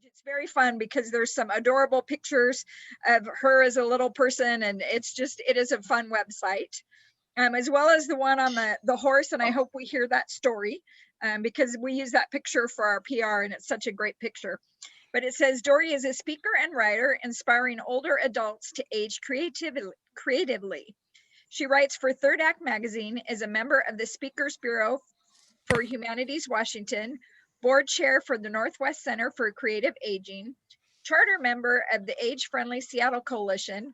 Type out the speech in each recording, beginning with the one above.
It's very fun because there's some adorable pictures of her as a little person, and it is a fun website. As well as the one on the horse, and I hope we hear that story because we use that picture for our PR, and it's such a great picture. But it says Dori is a speaker and writer, inspiring older adults to age creatively. She writes for Third Act Magazine, is a member of the Speakers Bureau for Humanities Washington, board chair for the Northwest Center for Creative Aging, charter member of the Age Friendly Seattle Coalition,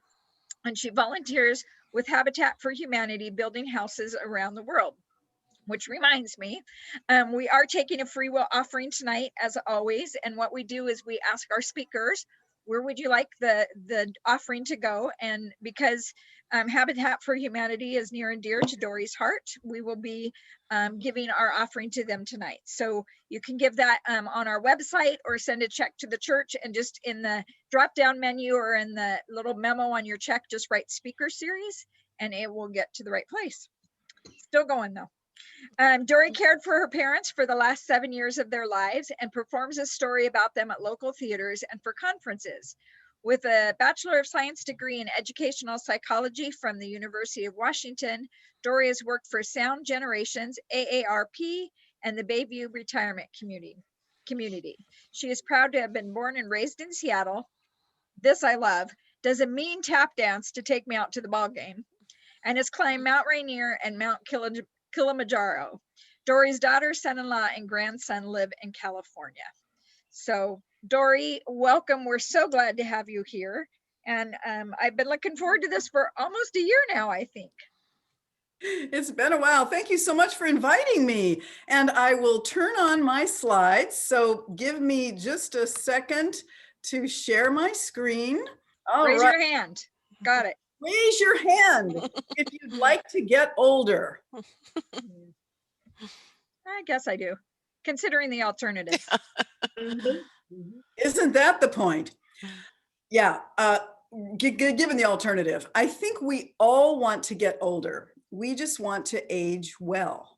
and she volunteers with Habitat for Humanity building houses around the world. Which reminds me, we are taking a free will offering tonight, as always. And what we do is we ask our speakers, where would you like the offering to go? And because Habitat for Humanity is near and dear to Dori's heart, we will be giving our offering to them tonight. So you can give that on our website or send a check to the church, and just in the drop-down menu or in the little memo on your check, just write speaker series and it will get to the right place. Still going though. Dori cared for her parents for the last 7 years of their lives and performs a story about them at local theaters and for conferences. With a Bachelor of Science degree in Educational Psychology from the University of Washington, Dori has worked for Sound Generations, AARP, and the Bayview Retirement Community. She is proud to have been born and raised in Seattle. This I love. Does a mean tap dance to take me out to the ball game, and has climbed Mount Rainier and Mount Kilimanjaro. Dori's daughter, son-in-law, and grandson live in California. So Dori, welcome. We're so glad to have you here. And I've been looking forward to this for almost a year now, I think. It's been a while. Thank you so much for inviting me. And I will turn on my slides. So give me just a second to share my screen. Raise your hand. Got it. Raise your hand if you'd like to get older. I guess I do, considering the alternatives. Isn't that the point? Yeah, given the alternative, I think we all want to get older. We just want to age well.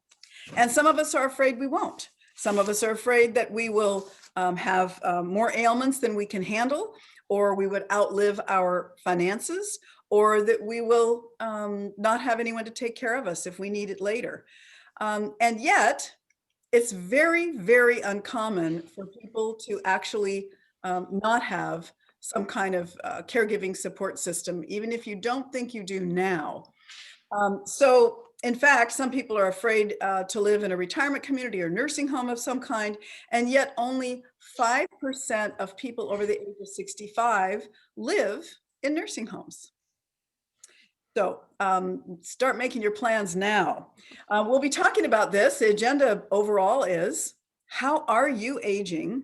And some of us are afraid we won't. Some of us are afraid that we will have more ailments than we can handle, or we would outlive our finances, or that we will not have anyone to take care of us if we need it later. And yet, it's very, very uncommon for people to actually not have some kind of caregiving support system, even if you don't think you do now. So in fact, some people are afraid to live in a retirement community or nursing home of some kind, and yet only 5% of people over the age of 65 live in nursing homes. So start making your plans now. We'll be talking about this. The agenda overall is, how are you aging?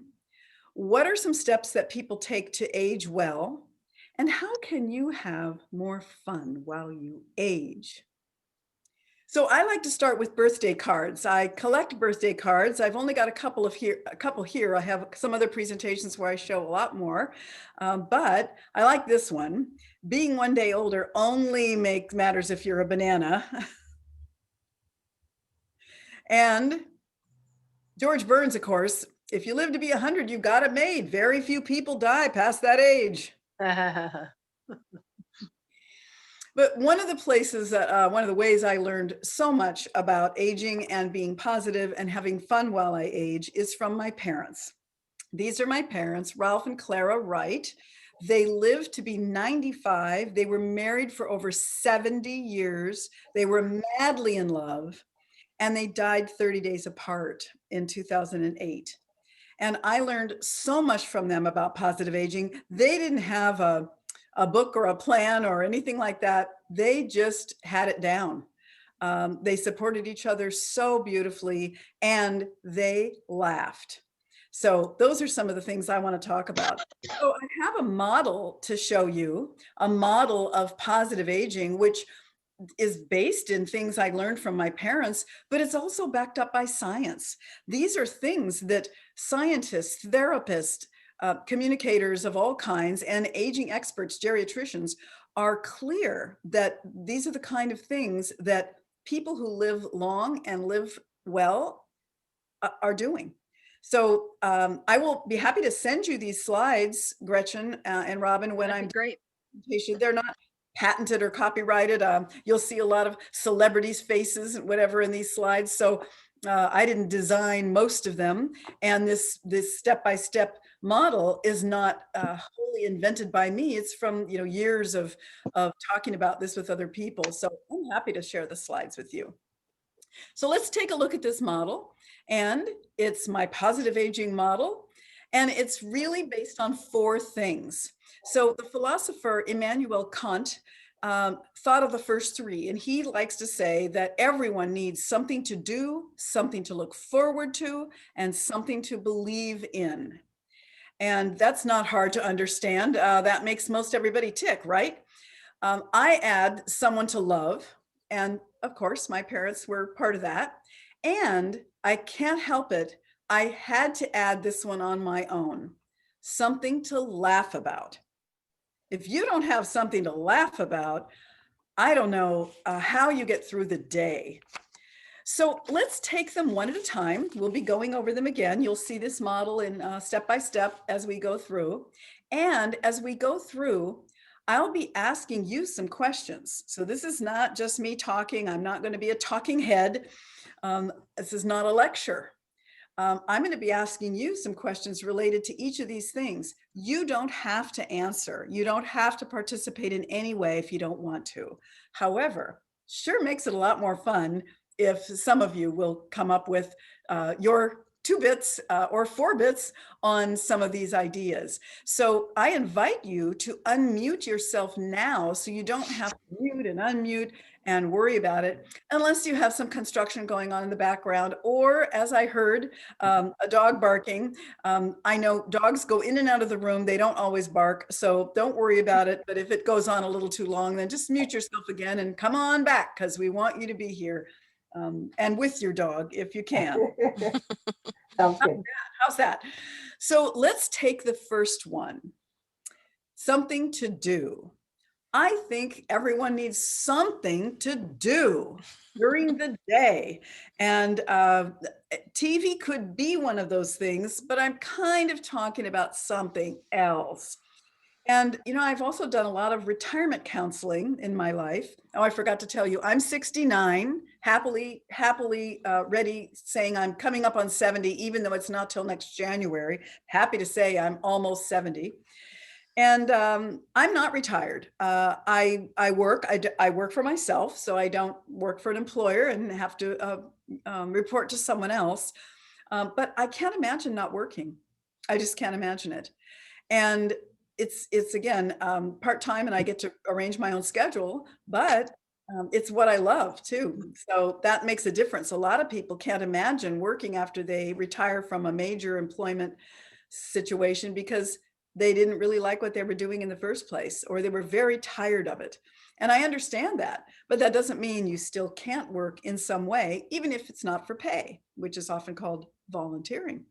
What are some steps that people take to age well? And how can you have more fun while you age? So I like to start with birthday cards. I collect birthday cards. I've only got a couple here. I have some other presentations where I show a lot more, but I like this one. Being one day older only matters if you're a banana. And George Burns, of course, if you live to be 100, you've got it made. Very few people die past that age. But one of the places that, one of the ways I learned so much about aging and being positive and having fun while I age is from my parents. These are my parents, Ralph and Clara Wright. They lived to be 95. They were married for over 70 years. They were madly in love, and they died 30 days apart in 2008. And I learned so much from them about positive aging. They didn't have a book or a plan or anything like that. They just had it down. They supported each other so beautifully, and they laughed. So those are some of the things I want to talk about. So I have a model to show you, a model of positive aging, which is based in things I learned from my parents, but it's also backed up by science. These are things that scientists, therapists, communicators of all kinds, and aging experts, geriatricians, are clear that these are the kind of things that people who live long and live well are doing. So I will be happy to send you these slides, Gretchen and Robin, when That'd I'm be great. done. They're not patented or copyrighted. You'll see a lot of celebrities' faces and whatever in these slides. So I didn't design most of them. And this step-by-step model is not wholly invented by me. It's from years of talking about this with other people. So I'm happy to share the slides with you. So let's take a look at this model. And it's my positive aging model. And it's really based on 4 things. So the philosopher Immanuel Kant thought of the first 3, and he likes to say that everyone needs something to do, something to look forward to, and something to believe in. And that's not hard to understand. That makes most everybody tick, right? I add someone to love. And of course, my parents were part of that. And I can't help it. I had to add this one on my own, something to laugh about. If you don't have something to laugh about, I don't know how you get through the day. So let's take them one at a time. We'll be going over them again. You'll see this model in step by step as we go through. And as we go through, I'll be asking you some questions. So this is not just me talking. I'm not going to be a talking head. This is not a lecture. I'm going to be asking you some questions related to each of these things. You don't have to answer. You don't have to participate in any way if you don't want to. However, sure makes it a lot more fun if some of you will come up with your 2 bits or 4 bits on some of these ideas. So I invite you to unmute yourself now so you don't have to mute and unmute and worry about it unless you have some construction going on in the background, or as I heard, a dog barking. I know dogs go in and out of the room. They don't always bark, so don't worry about it. But if it goes on a little too long, then just mute yourself again and come on back, because we want you to be here and with your dog if you can. Sounds good. How's that? So let's take the first one. Something to do. I think everyone needs something to do during the day. And TV could be one of those things, but I'm kind of talking about something else. And, I've also done a lot of retirement counseling in my life. Oh, I forgot to tell you, I'm 69, happily ready, saying I'm coming up on 70, even though it's not till next January. Happy to say I'm almost 70. And I'm not retired. I work. I work for myself, so I don't work for an employer and have to report to someone else. But I can't imagine not working. I just can't imagine it. And it's again part-time, and I get to arrange my own schedule. But it's what I love too. So that makes a difference. A lot of people can't imagine working after they retire from a major employment situation because they didn't really like what they were doing in the first place, or they were very tired of it. And I understand that, but that doesn't mean you still can't work in some way, even if it's not for pay, which is often called volunteering.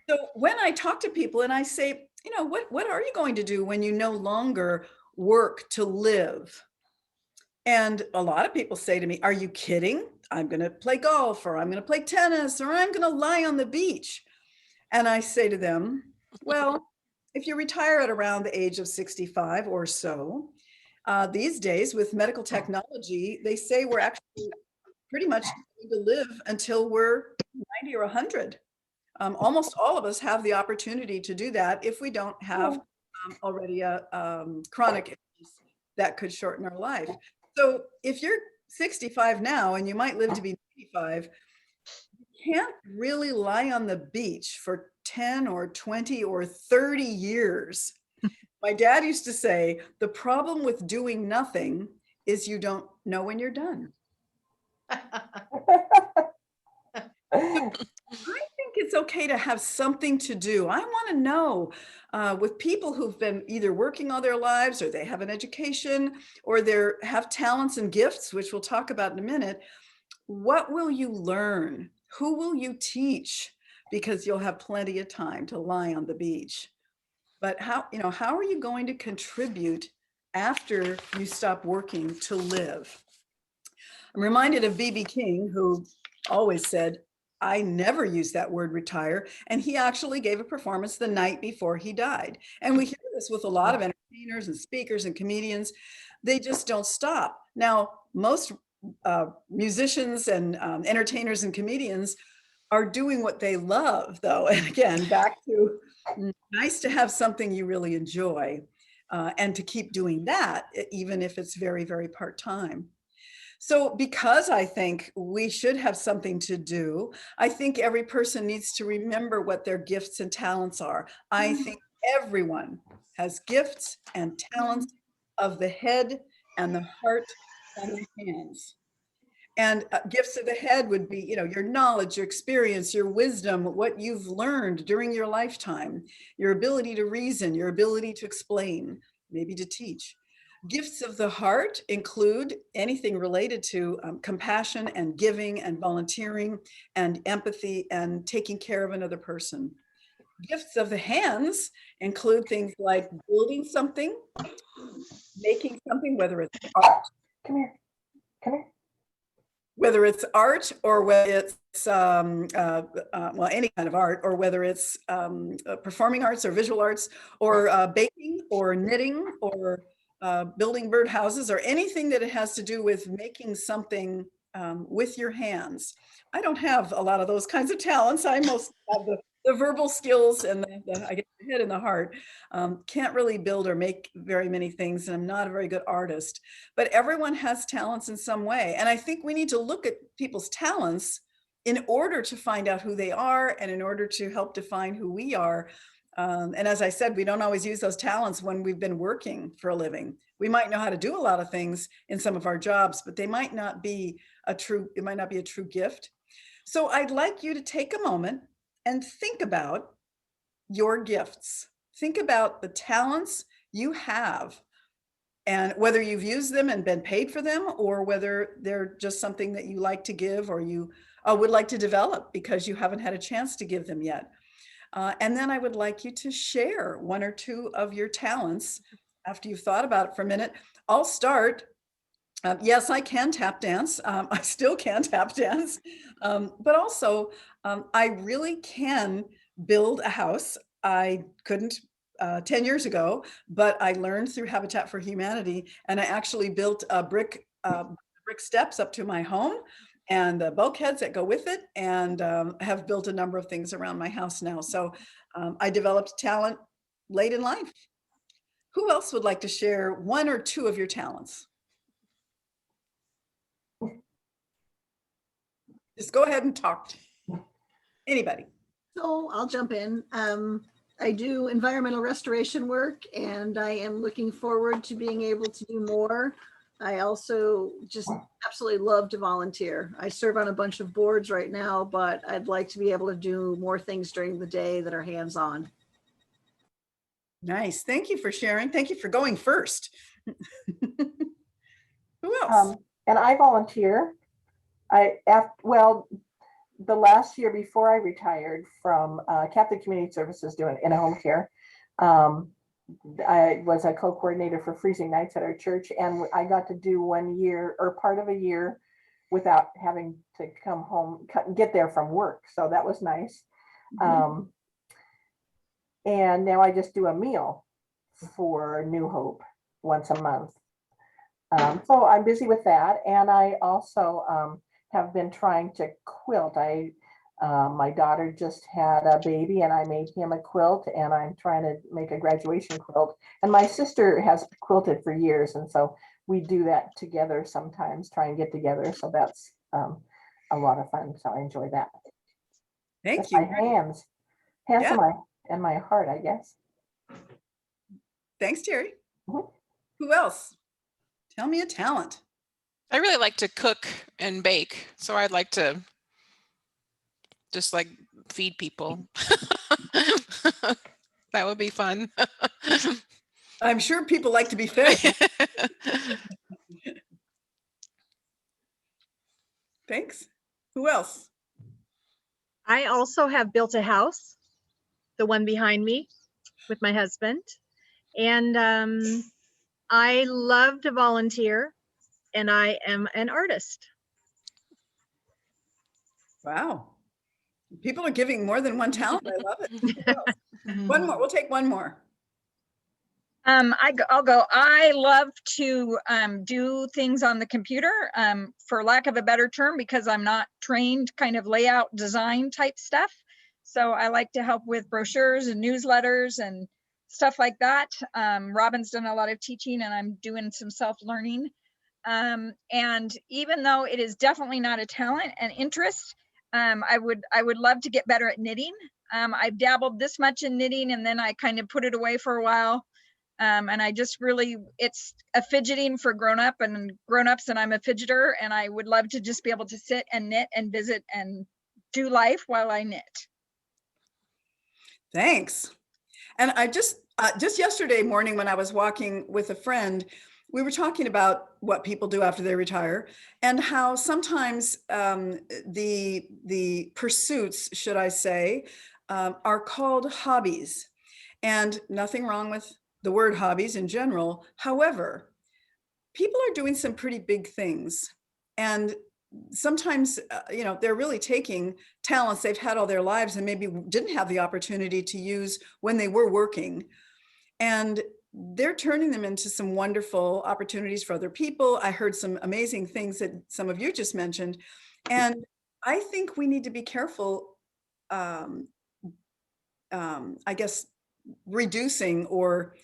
So when I talk to people and I say, what are you going to do when you no longer work to live? And a lot of people say to me, are you kidding? I'm going to play golf, or I'm going to play tennis, or I'm going to lie on the beach. And I say to them, well, if you retire at around the age of 65 or so, these days with medical technology, they say we're actually pretty much going to live until we're 90 or 100. Almost all of us have the opportunity to do that if we don't have already a chronic illness that could shorten our life. So if you're 65 now and you might live to be 95, you can't really lie on the beach for 10 or 20 or 30 years. My dad used to say, the problem with doing nothing is you don't know when you're done. I think it's okay to have something to do. I want to know with people who've been either working all their lives, or they have an education, or they have talents and gifts, which we'll talk about in a minute. What will you learn? Who will you teach? Because you'll have plenty of time to lie on the beach. But how are you going to contribute after you stop working to live? I'm reminded of B.B. King, who always said, I never use that word retire. And he actually gave a performance the night before he died. And we hear this with a lot of entertainers and speakers and comedians. They just don't stop. Now, most musicians and entertainers and comedians are doing what they love, though. And again, back to nice to have something you really enjoy and to keep doing that, even if it's very, very part-time. So because I think we should have something to do, I think every person needs to remember what their gifts and talents are. I think everyone has gifts and talents of the head and the heart and the hands. And gifts of the head would be, your knowledge, your experience, your wisdom, what you've learned during your lifetime, your ability to reason, your ability to explain, maybe to teach. Gifts of the heart include anything related to compassion and giving and volunteering and empathy and taking care of another person. Gifts of the hands include things like building something, making something, whether it's art. Come here. Come here. Whether it's art or whether it's well, any kind of art, or whether it's performing arts or visual arts, or baking or knitting or building birdhouses, or anything that it has to do with making something with your hands. I don't have a lot of those kinds of talents. I mostly have the verbal skills and I get the head and the heart. Can't really build or make very many things, and I'm not a very good artist. But everyone has talents in some way. And I think we need to look at people's talents in order to find out who they are and in order to help define who we are. And as I said, we don't always use those talents when we've been working for a living. We might know how to do a lot of things in some of our jobs, but it might not be a true gift. So I'd like you to take a moment and think about your gifts. Think about the talents you have and whether you've used them and been paid for them, or whether they're just something that you like to give or you would like to develop because you haven't had a chance to give them yet. And then I would like you to share one or two of your talents after you've thought about it for a minute. I'll start. Yes, I can tap dance. I still can tap dance. But also, I really can build a house. I couldn't 10 years ago, but I learned through Habitat for Humanity, and I actually built brick steps up to my home and the bulkheads that go with it, and have built a number of things around my house now. So I developed talent late in life. Who else would like to share one or two of your talents? Just go ahead and talk. Anybody? So I'll jump in. I do environmental restoration work, and I am looking forward to being able to do more. I also just absolutely love to volunteer. I serve on a bunch of boards right now, but I'd like to be able to do more things during the day that are hands-on. Nice. Thank you for sharing. Thank you for going first. Who else? And I volunteer. The last year before I retired from Catholic Community Services doing in-home care, I was a co-coordinator for freezing nights at our church, and I got to do 1 year or part of a year without having to come home, get there from work. So that was nice. Mm-hmm. And now I just do a meal for New Hope once a month. So I'm busy with that. And I also have been trying to quilt. My daughter just had a baby, and I made him a quilt, and I'm trying to make a graduation quilt. And my sister has quilted for years, and so we do that together sometimes, try and get together. So that's a lot of fun. So I enjoy that. Thank you. My hands yeah. and my heart, I guess. Thanks, Terry. Mm-hmm. Who else? Tell me a talent. I really like to cook and bake, so I'd like to just like feed people. That would be fun. I'm sure people like to be fed. Thanks. Who else? I also have built a house, the one behind me, with my husband. And I love to volunteer, and I am an artist. Wow. People are giving more than one talent. I love it. Who else? One more. We'll take one more. I'll go. I love to do things on the computer, for lack of a better term, because I'm not trained kind of layout design type stuff. So I like to help with brochures and newsletters and stuff like that. Robin's done a lot of teaching and I'm doing some self-learning. And even though it is definitely not a talent and interest, I would love to get better at knitting. I've dabbled this much in knitting and then I kind of put it away for a while. And I just really, it's a fidgeting for grown-ups and I'm a fidgeter and I would love to just be able to sit and knit and visit and do life while I knit. Thanks. And I just yesterday morning when I was walking with a friend, we were talking about what people do after they retire and how sometimes the pursuits, should I say, are called hobbies, and nothing wrong with the word hobbies in general. However, people are doing some pretty big things, and sometimes, they're really taking talents they've had all their lives and maybe didn't have the opportunity to use when they were working. And they're turning them into some wonderful opportunities for other people. I heard some amazing things that some of you just mentioned. And I think we need to be careful, I guess, reducing or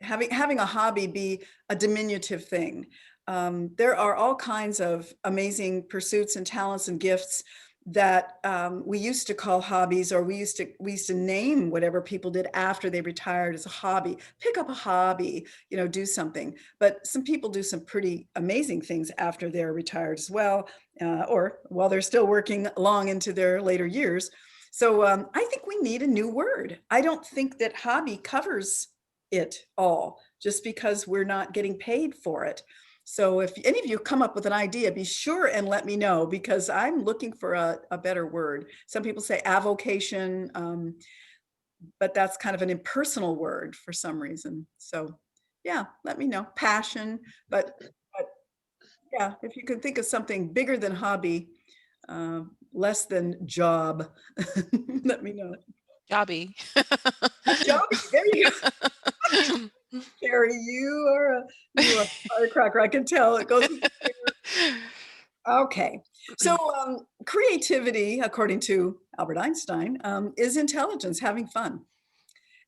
having a hobby be a diminutive thing. There are all kinds of amazing pursuits and talents and gifts that we used to call hobbies, or we used to name whatever people did after they retired as a hobby. Pick up a hobby, do something. But some people do some pretty amazing things after they're retired as well, or while they're still working long into their later years. So I think we need a new word. I don't think that hobby covers it all just because we're not getting paid for it. So if any of you come up with an idea, be sure and let me know, because I'm looking for a better word. Some people say avocation, but that's kind of an impersonal word for some reason. So yeah, let me know. Passion, but yeah, if you can think of something bigger than hobby, less than job, let me know. Jobby. Jobby, there you go. Carrie, you are a firecracker. I can tell it goes. Okay, so creativity, according to Albert Einstein, is intelligence, having fun.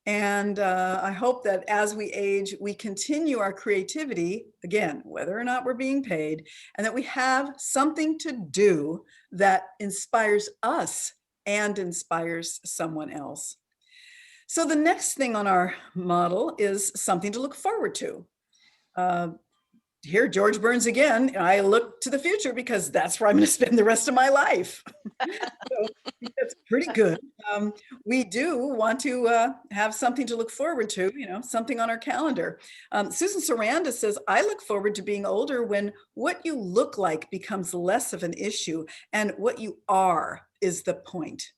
And I hope that as we age, we continue our creativity, again, whether or not we're being paid, and that we have something to do that inspires us and inspires someone else. So the next thing on our model is something to look forward to. Here, George Burns again, I look to the future because that's where I'm going to spend the rest of my life. So that's pretty good. We do want to have something to look forward to, something on our calendar. Susan Saranda says, I look forward to being older when what you look like becomes less of an issue and what you are is the point.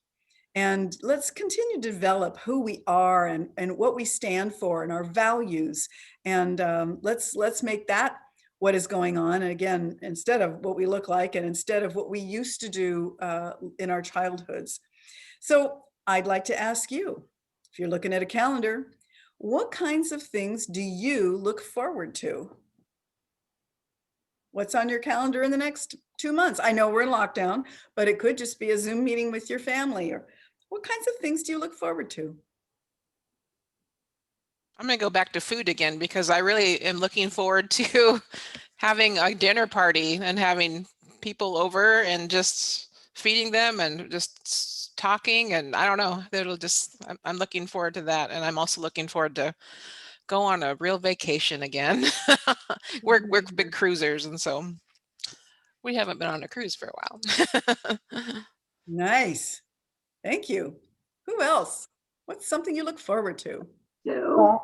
And let's continue to develop who we are and what we stand for and our values. And let's make that what is going on. And again, instead of what we look like and instead of what we used to do in our childhoods. So I'd like to ask you, if you're looking at a calendar, what kinds of things do you look forward to? What's on your calendar in the next 2 months? I know we're in lockdown, but it could just be a Zoom meeting with your family. Or what kinds of things do you look forward to? I'm going to go back to food again because I really am looking forward to having a dinner party and having people over and just feeding them and just talking. And I don't know, I'm looking forward to that. And I'm also looking forward to go on a real vacation again. We're big cruisers, and so we haven't been on a cruise for a while. Nice. Thank you. Who else? What's something you look forward to? So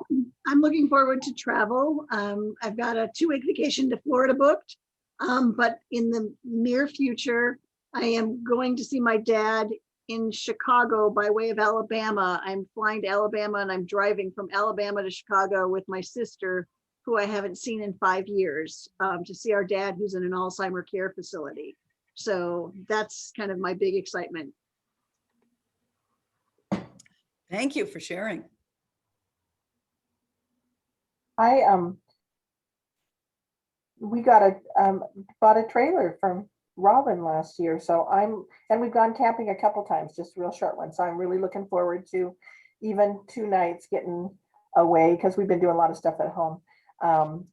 I'm looking forward to travel. I've got a 2-week vacation to Florida booked, but in the near future, I am going to see my dad in Chicago by way of Alabama. I'm flying to Alabama and I'm driving from Alabama to Chicago with my sister, who I haven't seen in 5 years, to see our dad, who's in an Alzheimer care facility. So that's kind of my big excitement. Thank you for sharing. We bought a trailer from Robin last year, so and we've gone camping a couple times, just real short ones. So I'm really looking forward to even 2 nights getting away, because we've been doing a lot of stuff at home,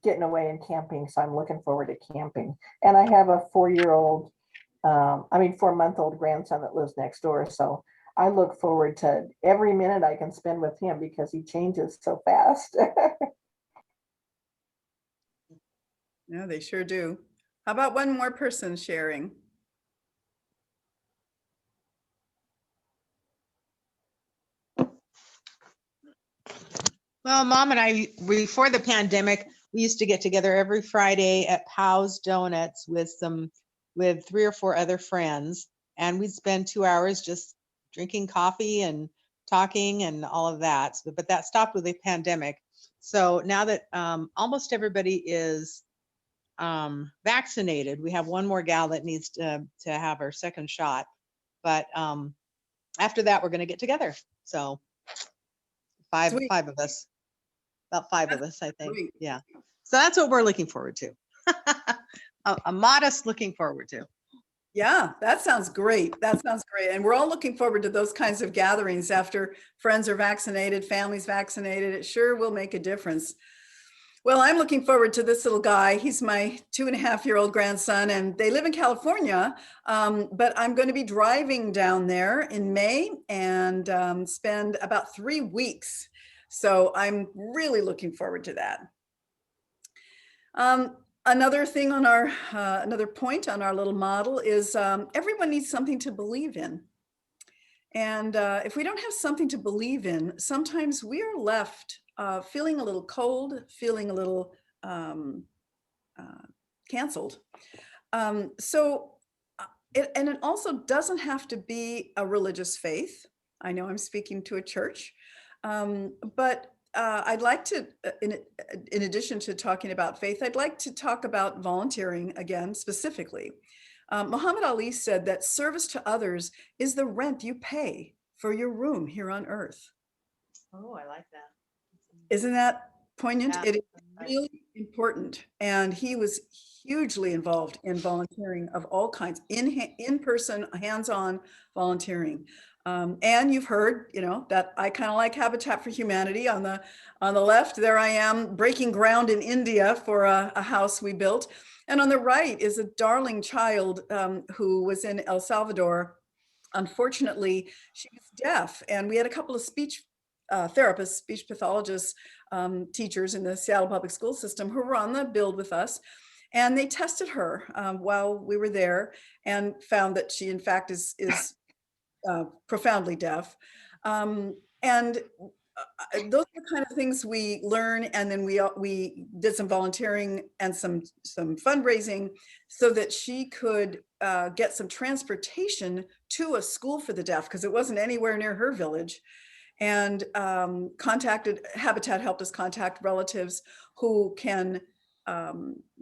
getting away and camping. So I'm looking forward to camping. And I have a 4-month-old grandson that lives next door. So I look forward to every minute I can spend with him, because he changes so fast. Yeah, they sure do. How about one more person sharing? Well, Mom and I, before the pandemic, we used to get together every Friday at Pow's Donuts with 3 or 4 other friends, and we'd spend 2 hours just drinking coffee and talking and all of that. But that stopped with the pandemic. So now that almost everybody is vaccinated, we have one more gal that needs to have her second shot. But after that, we're going to get together. So five of us. About 5 of us, I think. Great. Yeah. So that's what we're looking forward to. a modest looking forward to. Yeah, that sounds great. That sounds great. And we're all looking forward to those kinds of gatherings after friends are vaccinated, families vaccinated. It sure will make a difference. Well, I'm looking forward to this little guy. He's my 2.5-year-old grandson, and they live in California. But I'm going to be driving down there in May and spend about 3 weeks. So I'm really looking forward to that. Another thing on our, another point on our little model is everyone needs something to believe in. And if we don't have something to believe in, sometimes we are left feeling a little cold, feeling a little canceled. And it also doesn't have to be a religious faith. I know I'm speaking to a church, but I'd like to, in addition to talking about faith, I'd like to talk about volunteering again, specifically. Muhammad Ali said that service to others is the rent you pay for your room here on earth. Oh, I like that. Isn't that poignant? Yeah. It is really important. And he was hugely involved in volunteering of all kinds, in-person, hands-on volunteering. And you've heard, you know, that I kind of like Habitat for Humanity. On the left, there I am breaking ground in India for a house we built. And on the right is a darling child who was in El Salvador. Unfortunately, she was deaf, and we had a couple of speech therapists, speech pathologists, teachers in the Seattle public school system who were on the build with us. And they tested her while we were there and found that she, in fact, is profoundly deaf. And those are the kind of things we learn. And then we did some volunteering and some fundraising so that she could get some transportation to a school for the deaf, because it wasn't anywhere near her village. And contacted Habitat, helped us contact relatives who can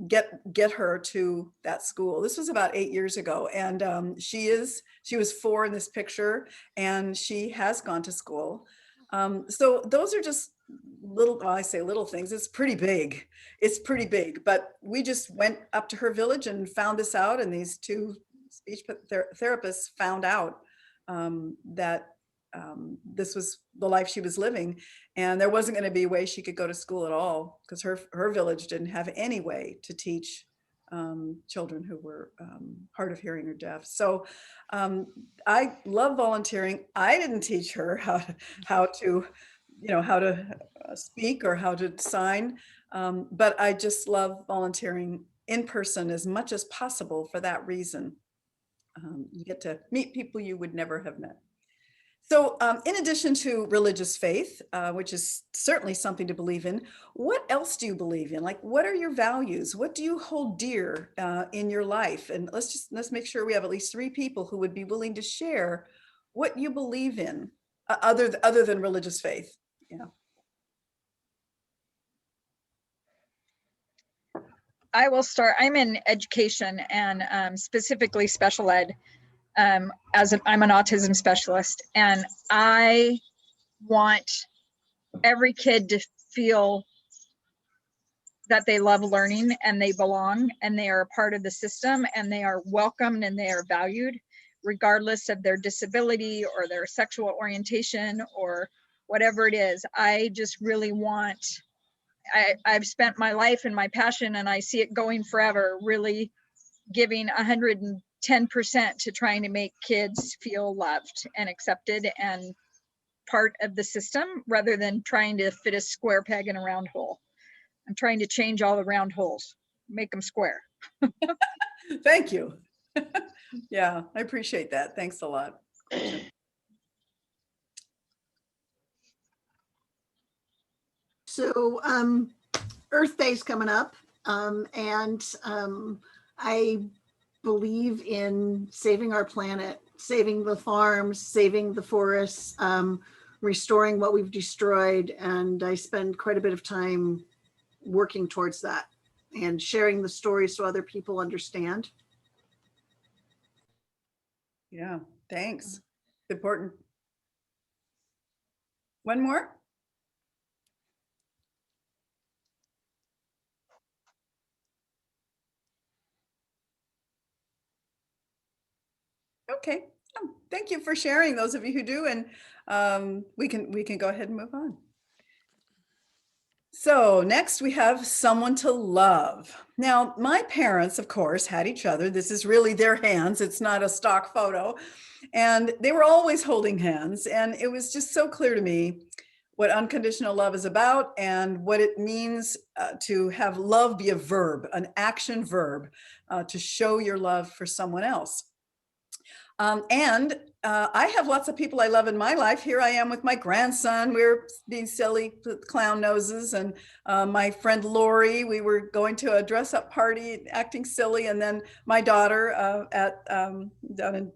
get her to that school. This was about 8 years ago, and she was 4 in this picture, and she has gone to school. So those are just little, well, I say little things. It's pretty big. It's pretty big. But we just went up to her village and found this out, and these 2 speech therapists found out that this was the life she was living, and there wasn't going to be a way she could go to school at all, because her village didn't have any way to teach children who were hard of hearing or deaf. So I love volunteering. I didn't teach her how to speak or how to sign, but I just love volunteering in person as much as possible for that reason. You get to meet people you would never have met. So in addition to religious faith, which is certainly something to believe in, what else do you believe in? Like, what are your values? What do you hold dear in your life? And let's make sure we have at least 3 people who would be willing to share what you believe in other than religious faith. Yeah. I will start. I'm in education and specifically special ed. I'm an autism specialist, and I want every kid to feel that they love learning and they belong and they are a part of the system and they are welcomed and they are valued regardless of their disability or their sexual orientation or whatever it is. I just really want, I've spent my life and my passion, and I see it going forever, really giving 110% to trying to make kids feel loved and accepted and part of the system rather than trying to fit a square peg in a round hole. I'm trying to change all the round holes, make them square. Thank you. Yeah, I appreciate that. Thanks a lot. So Earth Day's coming up, and I believe in saving our planet, saving the farms, saving the forests, restoring what we've destroyed, and I spend quite a bit of time working towards that and sharing the stories so other people understand. Yeah, thanks. Important. One more? Okay. Thank you for sharing, those of you who do, and we can go ahead and move on. So next we have someone to love. Now, my parents, of course, had each other. This is really their hands. It's not a stock photo. And they were always holding hands. And it was just so clear to me what unconditional love is about and what it means to have love be a verb, an action verb, to show your love for someone else. I have lots of people I love in my life. Here I am with my grandson. We're being silly with clown noses. And my friend Lori, we were going to a dress up party, acting silly. And then my daughter down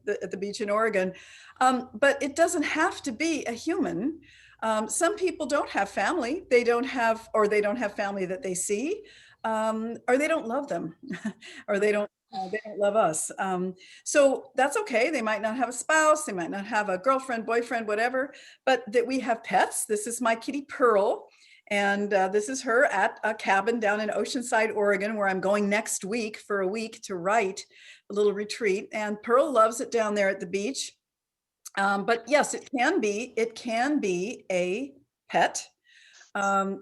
at the beach in Oregon. But it doesn't have to be a human. Some people don't have family. They don't have family that they see, or they don't love them, or they don't love us. So that's okay. They might not have a spouse. They might not have a girlfriend, boyfriend, whatever, but that we have pets. This is my kitty Pearl. And this is her at a cabin down in Oceanside, Oregon, where I'm going next week for a week to write a little retreat. And Pearl loves it down there at the beach. But yes, it can be a pet. So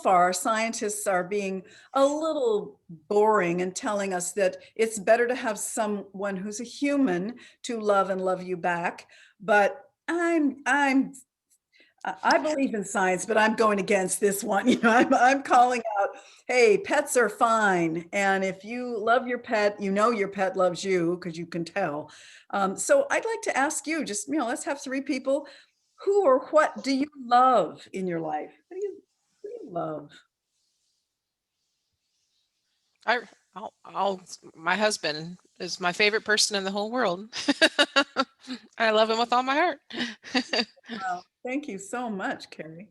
far, scientists are being a little boring and telling us that it's better to have someone who's a human to love and love you back. But I believe in science, but I'm going against this one. You know, I'm calling out, hey, pets are fine. And if you love your pet, you know your pet loves you because you can tell. So I'd like to ask you, just, let's have three people. Who or what do you love in your life? What do you love? My husband is my favorite person in the whole world. I love him with all my heart. Wow, thank you so much, Carrie.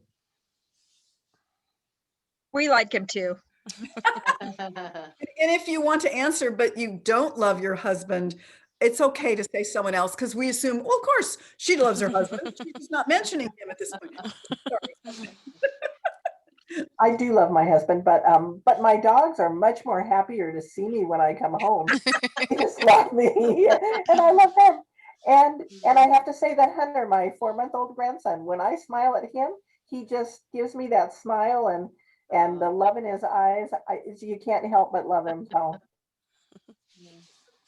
We like him too. And if you want to answer, but you don't love your husband, it's okay to say someone else, because we assume, well, of course, she loves her husband. She's not mentioning him at this point. Sorry. I do love my husband, but my dogs are much more happier to see me when I come home. They just love me, and I love them. And I have to say that Hunter, my 4-month-old grandson, when I smile at him, he just gives me that smile and the love in his eyes. You can't help but love him. So.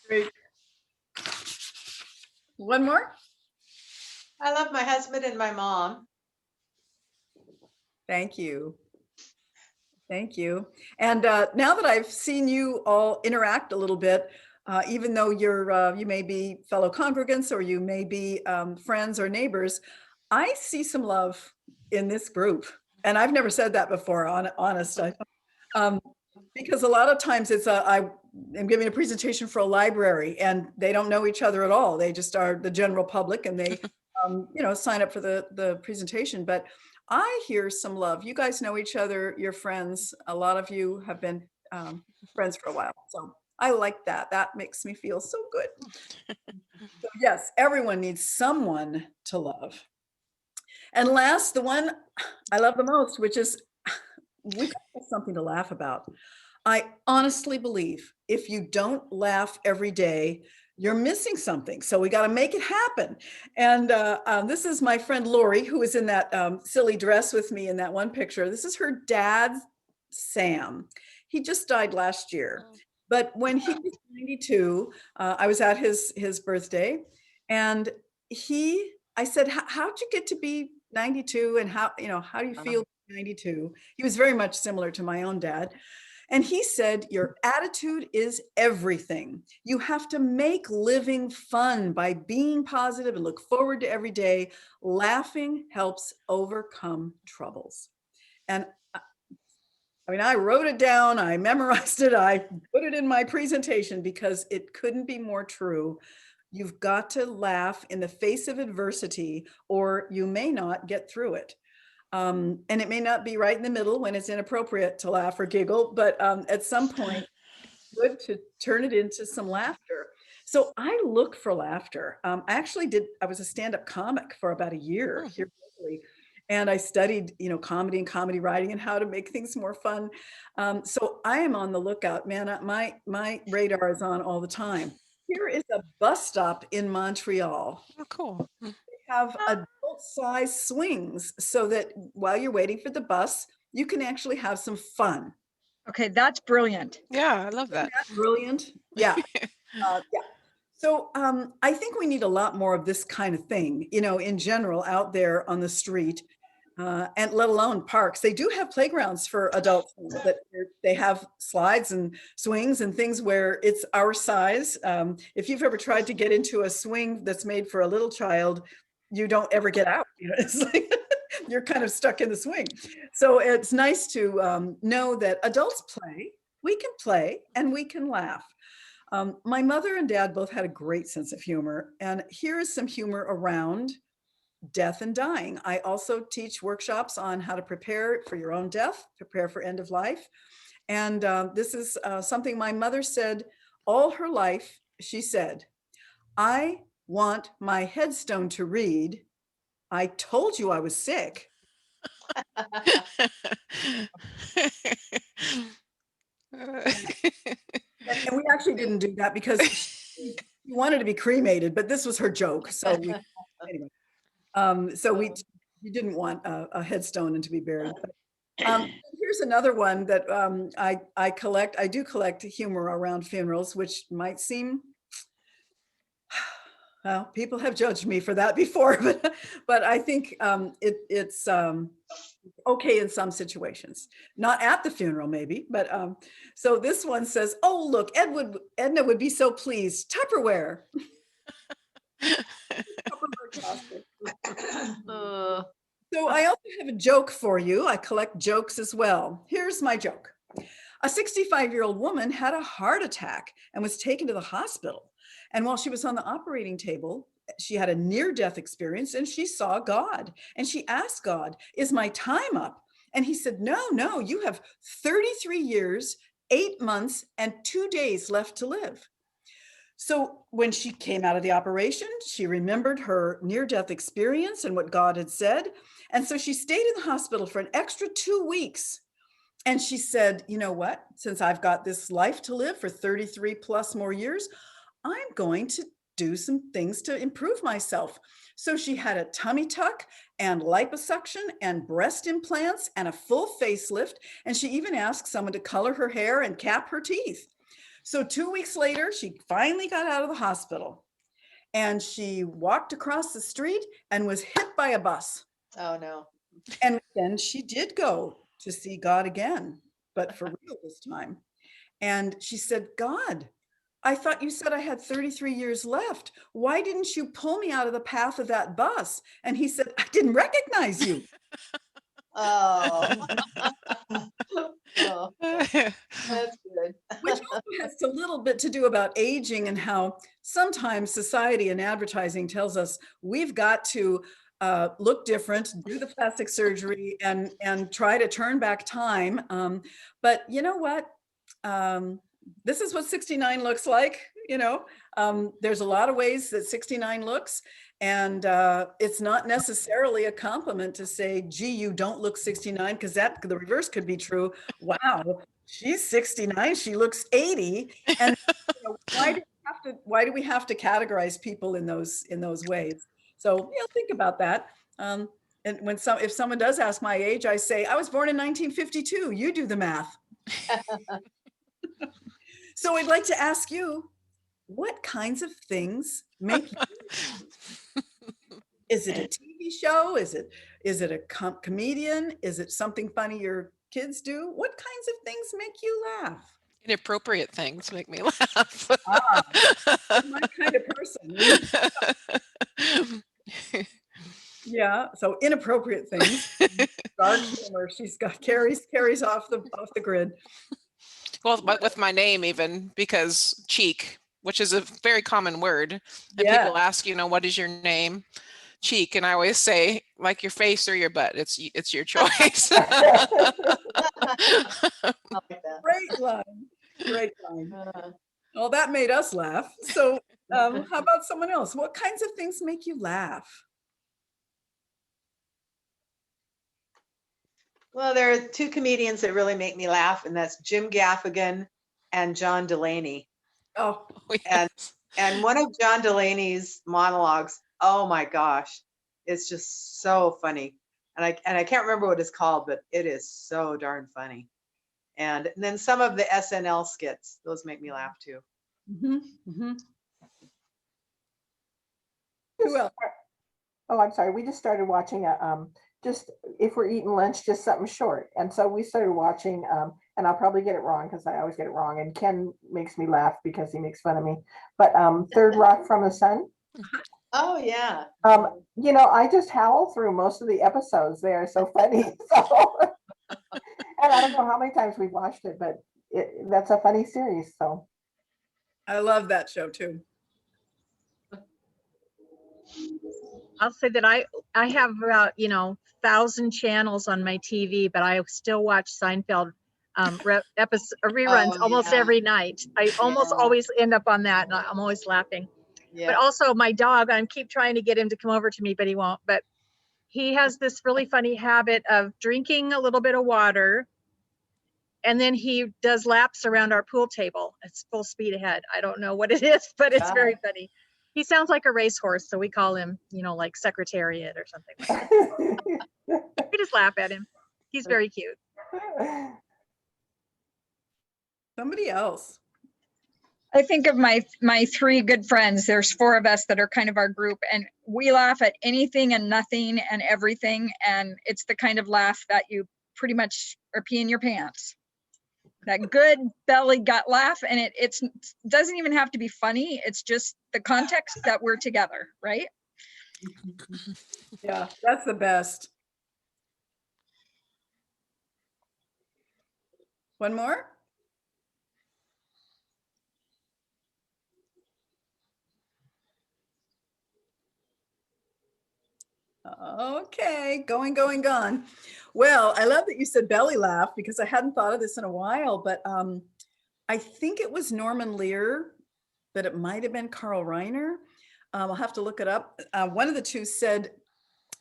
Great. One more. I love my husband and my mom. Thank you. Thank you. And now that I've seen you all interact a little bit, even though you may be fellow congregants or you may be friends or neighbors, I see some love in this group. And I've never said that before, honest. Because a lot of times I am giving a presentation for a library and they don't know each other at all. They just are the general public, and they sign up for the presentation. But I hear some love. You guys know each other, you're friends. A lot of you have been friends for a while. So I like that. That makes me feel so good. So yes, everyone needs someone to love. And last, the one I love the most, which is we've got something to laugh about. I honestly believe if you don't laugh every day, you're missing something. So we got to make it happen. And this is my friend Lori, who is in that silly dress with me in that one picture. This is her dad, Sam. He just died last year. But when he was 92, I was at his birthday, and I said, how'd you get to be 92, and how do you feel 92? He was very much similar to my own dad. And he said, your attitude is everything. You have to make living fun by being positive and look forward to every day. Laughing helps overcome troubles. And I wrote it down, I memorized it, I put it in my presentation because it couldn't be more true. You've got to laugh in the face of adversity, or you may not get through it. And it may not be right in the middle when it's inappropriate to laugh or giggle, but at some point, it's good to turn it into some laughter. So I look for laughter. I was a stand-up comic for about a year here locally, and I studied, comedy and comedy writing and how to make things more fun. So I am on the lookout, man. My radar is on all the time. Here is a bus stop in Montreal. Oh, cool. Have adult-size swings so that while you're waiting for the bus, you can actually have some fun. Okay, that's brilliant. Yeah, I love that. Isn't that brilliant? Yeah. Yeah. So I think we need a lot more of this kind of thing, in general out there on the street, and let alone parks. They do have playgrounds for adults, but they have slides and swings and things where it's our size. If you've ever tried to get into a swing that's made for a little child, you don't ever get out. It's like you're kind of stuck in the swing. So it's nice to know that adults play, we can play, and we can laugh. My mother and dad both had a great sense of humor, and here is some humor around death and dying. I also teach workshops on how to prepare for your own death, prepare for end of life. And this is something my mother said all her life. She said, I want my headstone to read, I told you I was sick. And we actually didn't do that because she wanted to be cremated, but this was her joke. So anyway, we didn't want a headstone and to be buried. Here's another one that I collect. I do collect humor around funerals, which might seem, well, people have judged me for that before, but I think it's okay in some situations. Not at the funeral, maybe, but so this one says, "Oh, look, Edna would be so pleased. Tupperware." So I also have a joke for you. I collect jokes as well. Here's my joke. A 65-year-old woman had a heart attack and was taken to the hospital. And while she was on the operating table, she had a near-death experience and she saw God. And she asked God, is my time up? And he said, no, you have 33 years, 8 months, and 2 days left to live. So when she came out of the operation, she remembered her near-death experience and what God had said. And so she stayed in the hospital for an extra 2 weeks. And she said, you know what, since I've got this life to live for 33 plus more years, I'm going to do some things to improve myself. So she had a tummy tuck and liposuction and breast implants and a full facelift. And she even asked someone to color her hair and cap her teeth. So 2 weeks later, she finally got out of the hospital and she walked across the street and was hit by a bus. Oh, no. And then she did go to see God again, but for real this time. And she said, God, I thought you said I had 33 years left. Why didn't you pull me out of the path of that bus? And he said, I didn't recognize you. Oh. Oh, that's good. Which also has a little bit to do about aging and how sometimes society and advertising tells us we've got to look different, do the plastic surgery, and try to turn back time. But you know what? This is what 69 looks like. You know, there's a lot of ways that 69 looks, and it's not necessarily a compliment to say, "Gee, you don't look 69," because that the reverse could be true. Wow, she's 69, she looks 80. And you know, why do we have to categorize people in those ways? So, you know, think about that. And if someone does ask my age, I say, I was born in 1952. You do the math. So I'd like to ask you, what kinds of things make you laugh? Is it a TV show? Is it a comedian? Is it something funny your kids do? What kinds of things make you laugh? Inappropriate things make me laugh. I'm my kind of person. Yeah, so inappropriate things. Dark humor. She's got carries off the grid. Well, but with my name even, because cheek, which is a very common word, and Yeah. people ask, you know, what is your name? Cheek, and I always say, like your face or your butt. It's your choice. I like that. Great line. Great line. Well, that made us laugh. So how about someone else? What kinds of things make you laugh? Well, there are two comedians that really make me laugh, and that's Jim Gaffigan and John Delaney. Oh, And one of John Delaney's monologues, oh my gosh, it's just so funny. And I can't remember what it's called, but it is so darn funny. And then some of the SNL skits, those make me laugh too. who else? Oh, I'm sorry. We just started watching just if we're eating lunch, just something short. And so we started watching, and I'll probably get it wrong because I always get it wrong. And Ken makes me laugh because he makes fun of me. But Third Rock from the Sun. Oh yeah. You know, I just howl through most of the episodes. They are so funny. So, and I don't know how many times we've watched it, but that's a funny series. So I love that show too. I'll say that I have about, 1,000 channels on my TV, but I still watch Seinfeld reruns almost yeah. every night. I almost Yeah. always end up on that, and I'm always laughing. Yeah. But also my dog, I keep trying to get him to come over to me, but he won't. But he has this really funny habit of drinking a little bit of water, and then he does laps around our pool table. It's full speed ahead. I don't know what it is, but it's very funny. He sounds like a racehorse, so we call him, like Secretariat or something like that. We just laugh at him. He's very cute. Somebody else. I think of my three good friends. There's four of us that are kind of our group, and we laugh at anything and nothing and everything. And it's the kind of laugh that you pretty much are peeing your pants. That good belly gut laugh, and it doesn't even have to be funny. It's just the context that we're together, right? Yeah, that's the best. One more? Okay, gone. Well, I love that you said belly laugh because I hadn't thought of this in a while, but I think it was Norman Lear, but it might have been Carl Reiner. I'll have to look it up. One of the two said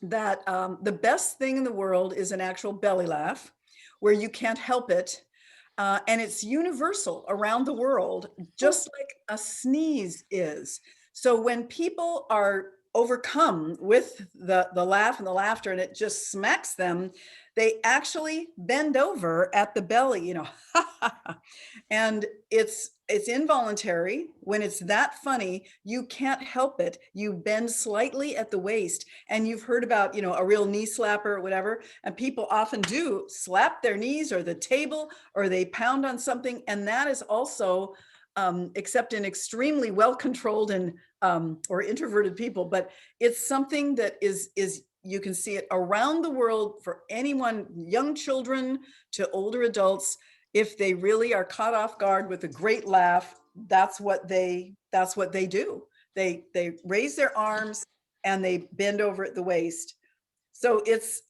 that the best thing in the world is an actual belly laugh where you can't help it. And it's universal around the world, just like a sneeze is. So when people are overcome with the laugh and the laughter and it just smacks them, they actually bend over at the belly, and it's involuntary. When it's that funny, you can't help it. You bend slightly at the waist, and you've heard about, a real knee slapper or whatever, and people often do slap their knees or the table, or they pound on something. And that is also, except in extremely well-controlled and or introverted people, but it's something that is you can see it around the world for anyone, young children to older adults. If they really are caught off guard with a great laugh, that's what they do. They raise their arms and they bend over at the waist. So it's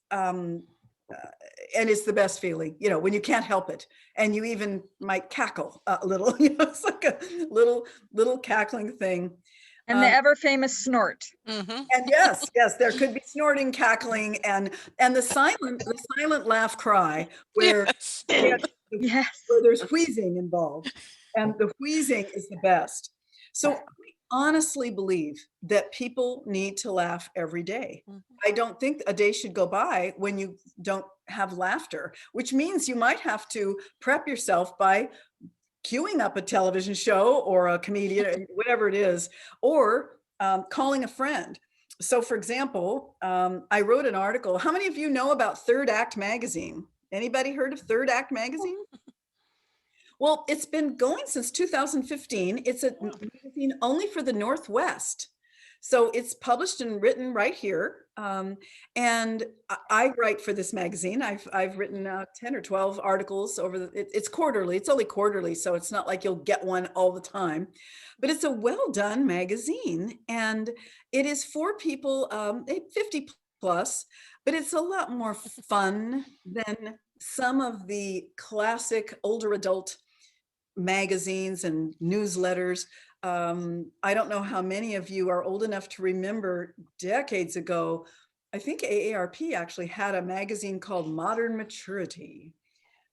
and it's the best feeling, you know, when you can't help it, and you even might cackle a little. You know, it's like a little cackling thing. And the ever famous snort. Mhm. And yes, there could be snorting, cackling, and the silent laugh cry, where Yes. Yes. where there's wheezing involved, and the wheezing is the best. So I honestly believe that people need to laugh every day. Mhm. I don't think a day should go by when you don't have laughter, which means you might have to prep yourself by queuing up a television show or a comedian, whatever it is, or calling a friend. So for example, I wrote an article. How many of you know about Third Act Magazine? Anybody heard of Third Act Magazine? Well, it's been going since 2015. It's a magazine only for the Northwest. So it's published and written right here. And I write for this magazine. I've written 10 or 12 articles over it's quarterly. It's only quarterly, so it's not like you'll get one all the time. But it's a well done magazine, and it is for people 50 plus, but it's a lot more fun than some of the classic older adult magazines and newsletters. I don't know how many of you are old enough to remember decades ago, I think AARP actually had a magazine called Modern Maturity,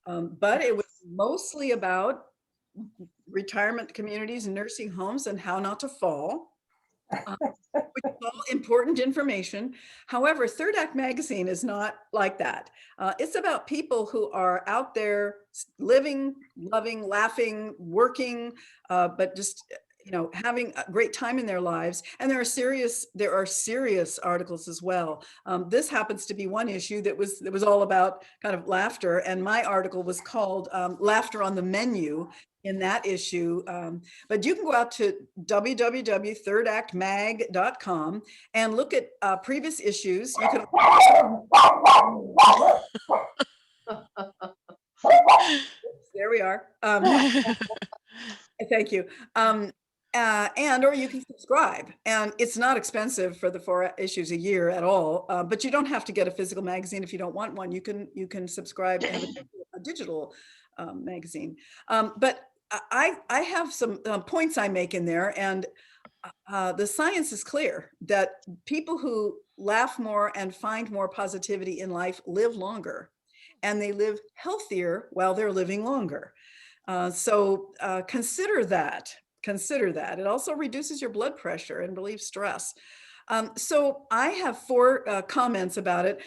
but it was mostly about retirement communities and nursing homes and how not to fall. Which is all important information. However, Third Act Magazine is not like that. It's about people who are out there living, loving, laughing, working, but just, you know, having a great time in their lives. And there are serious articles as well. This happens to be one issue that was all about kind of laughter, and my article was called "Laughter on the Menu" in that issue. But you can go out to www.thirdactmag.com and look at previous issues. You can. There we are. Thank you. And or you can subscribe, and it's not expensive for the 4 issues a year at all. But you don't have to get a physical magazine if you don't want one. You can subscribe and have a digital magazine. But I have some points I make in there, and the science is clear that people who laugh more and find more positivity in life live longer, and they live healthier while they're living longer. So consider that. It also reduces your blood pressure and relieves stress. So I have 4 comments about it.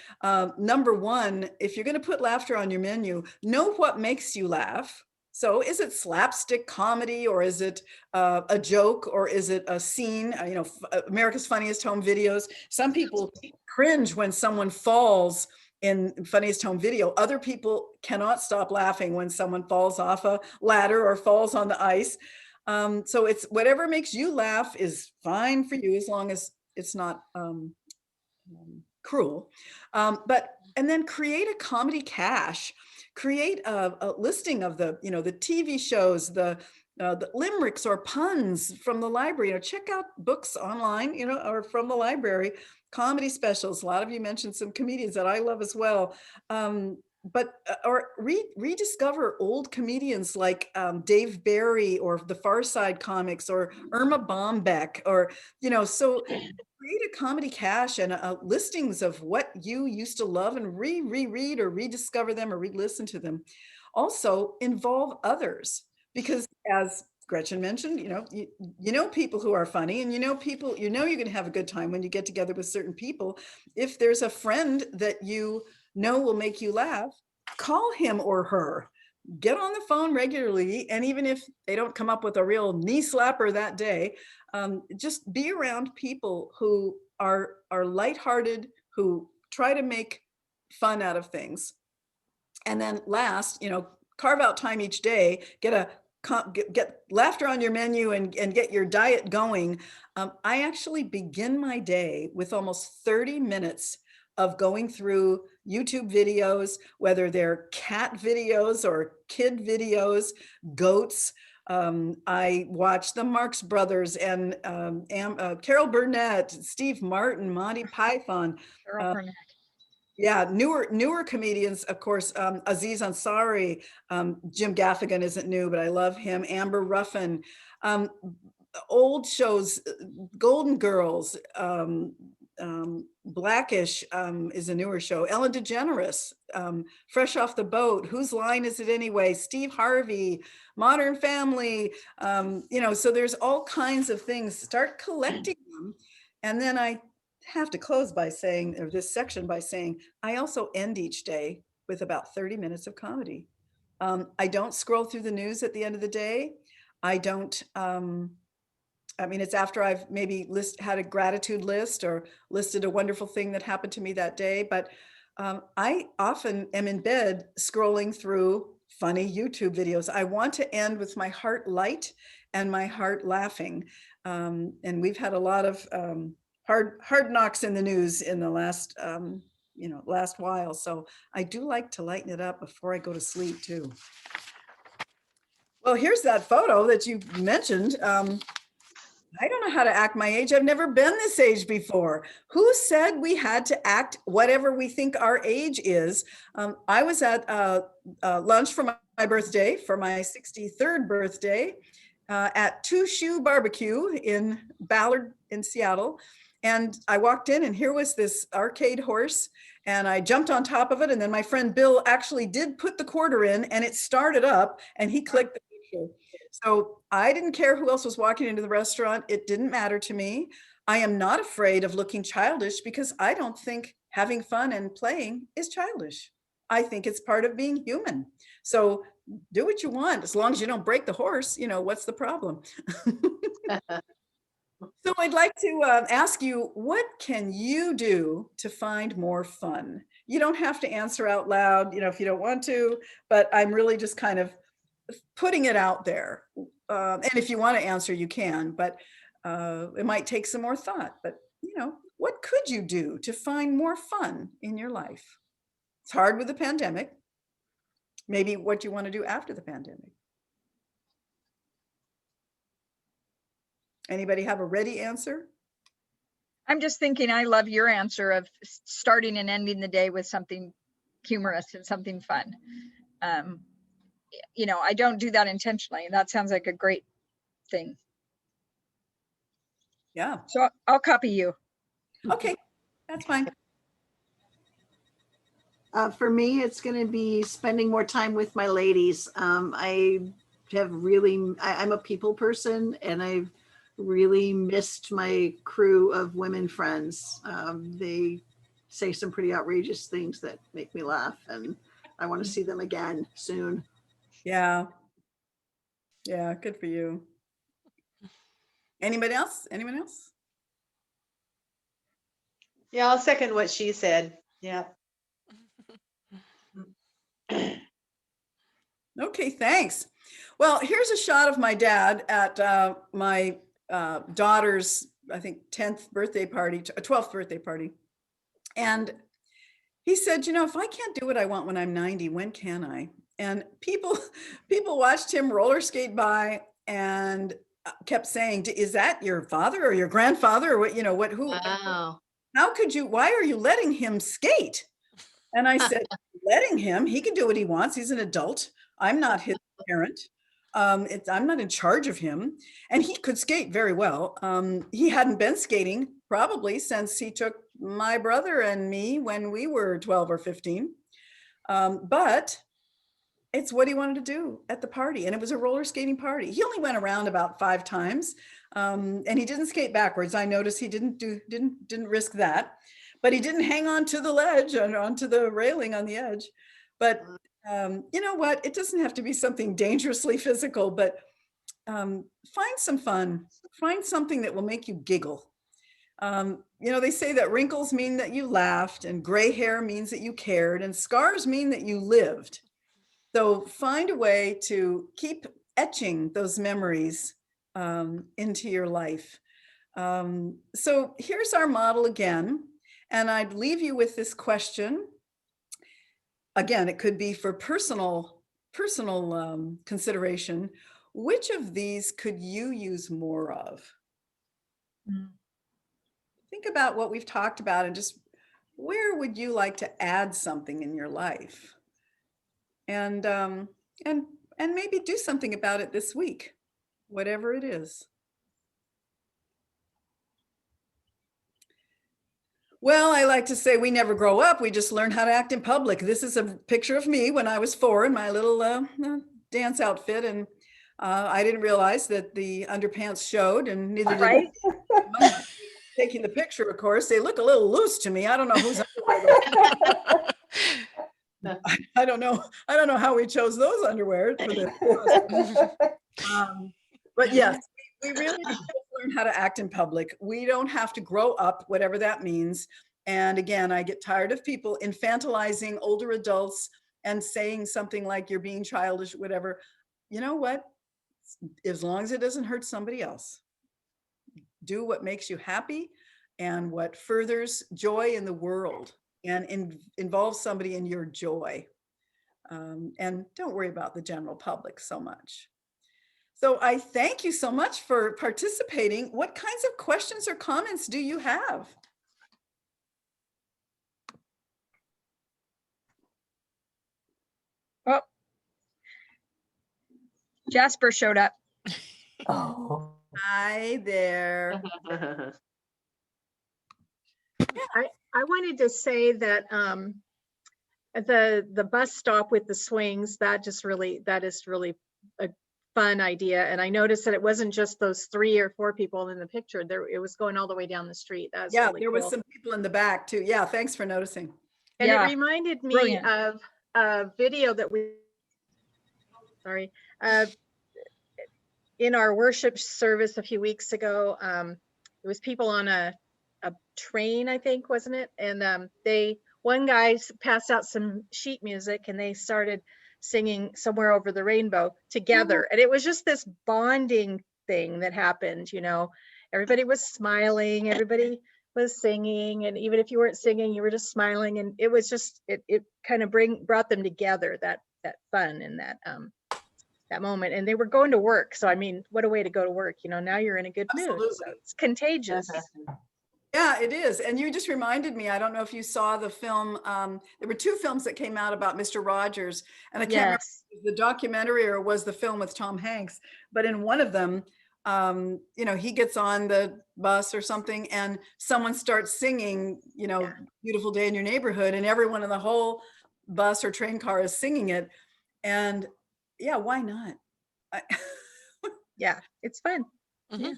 Number 1, if you're going to put laughter on your menu, know what makes you laugh. So is it slapstick comedy, or is it a joke, or is it a scene? You know, America's Funniest Home Videos. Some people cringe when someone falls in Funniest Home Video. Other people cannot stop laughing when someone falls off a ladder or falls on the ice. So it's whatever makes you laugh is fine for you, as long as it's not cruel. And then create a comedy cache. Create a listing of the TV shows, the limericks or puns from the library. You know, check out books online, you know, or from the library. Comedy specials. A lot of you mentioned some comedians that I love as well. Or rediscover old comedians like Dave Barry or the Far Side comics or Irma Bombeck, or, you know, so create a comedy cache and listings of what you used to love, and reread or rediscover them or re-listen to them. Also involve others, because as Gretchen mentioned, you know people who are funny, and you're going to have a good time when you get together with certain people. If there's a friend that you know will make you laugh, call him or her. Get on the phone regularly, and even if they don't come up with a real knee slapper that day, just be around people who are lighthearted, who try to make fun out of things. And then last, carve out time each day, get laughter on your menu, and get your diet going. I actually begin my day with almost 30 minutes of going through YouTube videos, whether they're cat videos or kid videos, goats. I watched the Marx Brothers and Carol Burnett, Steve Martin, Monty Python. Carol Burnett. Yeah, newer comedians, of course, Aziz Ansari, Jim Gaffigan isn't new, but I love him. Amber Ruffin, old shows, Golden Girls, Blackish is a newer show. Ellen DeGeneres, Fresh Off the Boat, Whose Line Is It Anyway? Steve Harvey, Modern Family, so there's all kinds of things. Start collecting them. And then I have to close by saying, or this section by saying, I also end each day with about 30 minutes of comedy. I don't scroll through the news at the end of the day. I don't, it's after I've maybe had a gratitude list or listed a wonderful thing that happened to me that day. But I often am in bed scrolling through funny YouTube videos. I want to end with my heart light and my heart laughing. And we've had a lot of hard knocks in the news in the last while. So I do like to lighten it up before I go to sleep too. Well, here's that photo that you mentioned. I don't know how to act my age. I've never been this age before. Who said we had to act whatever we think our age is? I was at lunch for my birthday, for my 63rd birthday, at Two Shoe Barbecue in Ballard in Seattle. And I walked in and here was this arcade horse and I jumped on top of it. And then my friend Bill actually did put the quarter in and it started up and he clicked the picture. So I didn't care who else was walking into the restaurant. It didn't matter to me. I am not afraid of looking childish because I don't think having fun and playing is childish. I think it's part of being human. So do what you want. As long as you don't break the horse, what's the problem? So I'd like to ask you, what can you do to find more fun? You don't have to answer out loud, if you don't want to, but I'm really just kind of putting it out there. And if you want to answer, you can, but it might take some more thought. But, what could you do to find more fun in your life? It's hard with the pandemic. Maybe what you want to do after the pandemic. Anybody have a ready answer? I'm just thinking, I love your answer of starting and ending the day with something humorous and something fun. I don't do that intentionally. And that sounds like a great thing. Yeah. So I'll copy you. Okay, that's fine. For me, it's going to be spending more time with my ladies. I'm a people person and I've really missed my crew of women friends. They say some pretty outrageous things that make me laugh and I want to see them again soon. Yeah. Yeah, good for you. Anybody else? Anyone else? Yeah, I'll second what she said. Yeah. Okay, thanks. Well, here's a shot of my dad at my daughter's, I think, 12th birthday party. And he said, if I can't do what I want when I'm 90, when can I? And people watched him roller skate by and kept saying, is that your father or your grandfather or what, who? Wow. How could you, why are you letting him skate? And I said, letting him, he can do what he wants. He's an adult. I'm not his parent. I'm not in charge of him. And he could skate very well. He hadn't been skating probably since he took my brother and me when we were 12 or 15. But it's what he wanted to do at the party. And it was a roller skating party. He only went around about 5 times. And he didn't skate backwards. I noticed he didn't risk that, but he didn't hang on to the ledge and onto the railing on the edge. But you know what? It doesn't have to be something dangerously physical, but find some fun. Find something that will make you giggle. They say that wrinkles mean that you laughed and gray hair means that you cared and scars mean that you lived. So find a way to keep etching those memories into your life. So here's our model again. And I'd leave you with this question. Again, it could be for personal consideration. Which of these could you use more of? Think about what we've talked about and just where would you like to add something in your life? And maybe do something about it this week, whatever it is. Well, I like to say we never grow up. We just learn how to act in public. This is a picture of me when I was 4 in my little dance outfit. And I didn't realize that the underpants showed, and neither did Right? taking the picture, of course. They look a little loose to me. I don't know who's I don't know how we chose those underwear for this. But yes, we really need to learn how to act in public. We don't have to grow up, whatever that means. And again, I get tired of people infantilizing older adults and saying something like you're being childish, whatever. You know what? As long as it doesn't hurt somebody else, do what makes you happy and what furthers joy in the world and involves somebody in your joy. And don't worry about the general public so much. So I thank you so much for participating. What kinds of questions or comments do you have? Oh, Jasper showed up. Oh. Hi there. I wanted to say that the bus stop with the swings, that is really a fun idea. And I noticed that it wasn't just those 3 or 4 people in the picture. It was going all the way down the street. That was really there was cool. some people in the back too. Yeah, thanks for noticing. And Yeah, it reminded me brilliant. of a video that in our worship service a few weeks ago. It was people on a train, I think, wasn't it? And one guy passed out some sheet music and they started singing Somewhere Over the Rainbow together. And it was just this bonding thing that happened, you know. Everybody was smiling, everybody was singing, and even if you weren't singing, you were just smiling. And it was just, it kind of brought them together, that fun and that moment. And they were going to work. So, I mean, what a way to go to work. You know, now you're in a good mood. So it's contagious. Yeah, it is. And you just reminded me, I don't know if you saw the film, there were 2 films that came out about Mr. Rogers, and I can't remember if it was the documentary or was the film with Tom Hanks, but in one of them, you know, he gets on the bus or something and someone starts singing, you know, Beautiful Day in Your Neighborhood, and everyone in the whole bus or train car is singing it. And yeah, why not? Yeah, it's fun. Mhm. Yeah.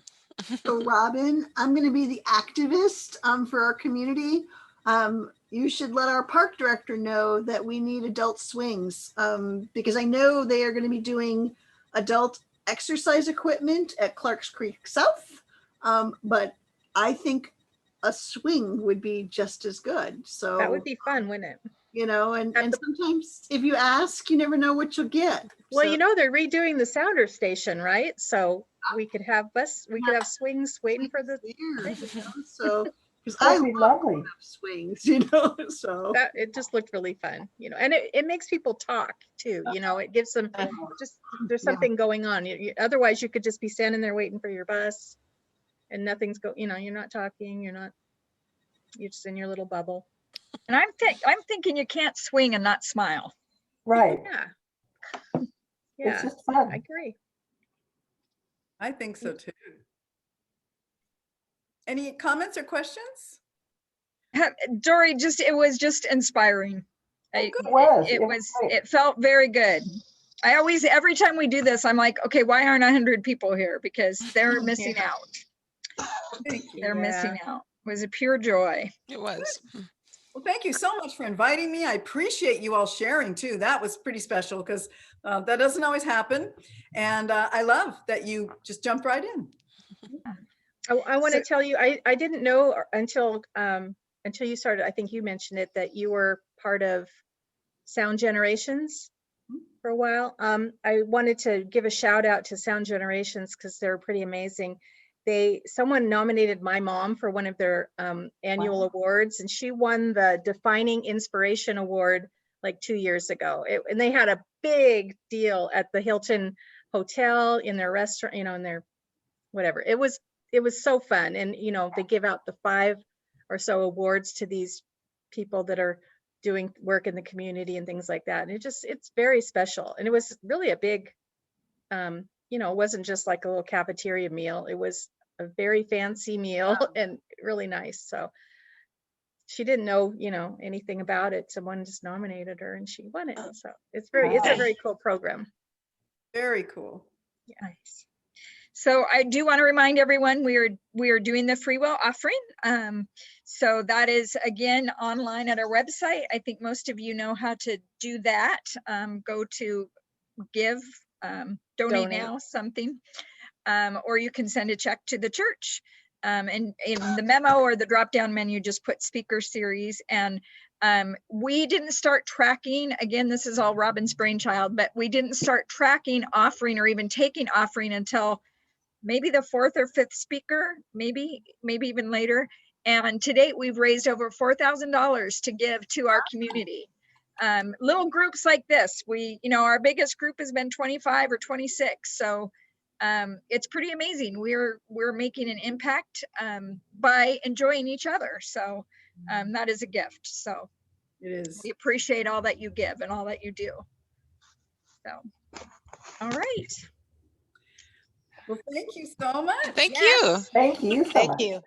So Robin, I'm going to be the activist for our community. You should let our park director know that we need adult swings because I know they are going to be doing adult exercise equipment at Clarks Creek South. But I think a swing would be just as good. So That would be fun, wouldn't it? You know, and sometimes if you ask, you never know what you'll get. Well, So- you know, they're redoing the sounder station, right? So we could have swings waiting for the So because That'd be lovely. love swings, you know, so that it just looked really fun, you know, and it makes people talk too, you know, it gives them just there's something going on. Otherwise you could just be standing there waiting for your bus and nothing's you know, you're not talking, you're just in your little bubble. And I'm thinking you can't swing and not smile. Right. Yeah. It's Yeah, just fun. I agree. I think so too. Any comments or questions? Dori, it was just inspiring. It was. great. It felt very good. Every time we do this, I'm like, okay, why aren't 100 people here? Because they're missing out. They're missing out. It was a pure joy. It was. Well, thank you so much for inviting me. I appreciate you all sharing too. That was pretty special because that doesn't always happen. And I love that you just jumped right in. I want to tell you, I didn't know until you started, I think you mentioned it, that you were part of Sound Generations for a while. I wanted to give a shout out to Sound Generations because they're pretty amazing. someone nominated my mom for one of their annual Wow. awards, and she won the Defining Inspiration Award like 2 years ago. And they had a big deal at the Hilton Hotel in their restaurant, you know, in their whatever. It was so fun. And, you know, they give out the 5 or so awards to these people that are doing work in the community and things like that. And it's very special. And it was really a big, you know, it wasn't just like a little cafeteria meal. It was a very fancy meal and really nice. So she didn't know, you know, anything about it. Someone just nominated her and she won it. So it's a very cool program. Very cool. Nice. So I do want to remind everyone we are doing the free will offering. So that is again online at our website. I think most of you know how to do that. Go to give, donate now, something, or you can send a check to the church. And in the memo or the drop down menu, just put speaker series. And we didn't start tracking, again, this is all Robin's brainchild, but we didn't start tracking offering or even taking offering until maybe the 4th or 5th speaker, maybe even later. And to date, we've raised over $4,000 to give to our community. Little groups like this, you know, our biggest group has been 25 or 26. So it's pretty amazing. We're making an impact by enjoying each other. So that is a gift. So It is. we appreciate all that you give and all that you do. So, all right. Well, thank you so much. Thank Yes. you. Thank you so Thank much. you.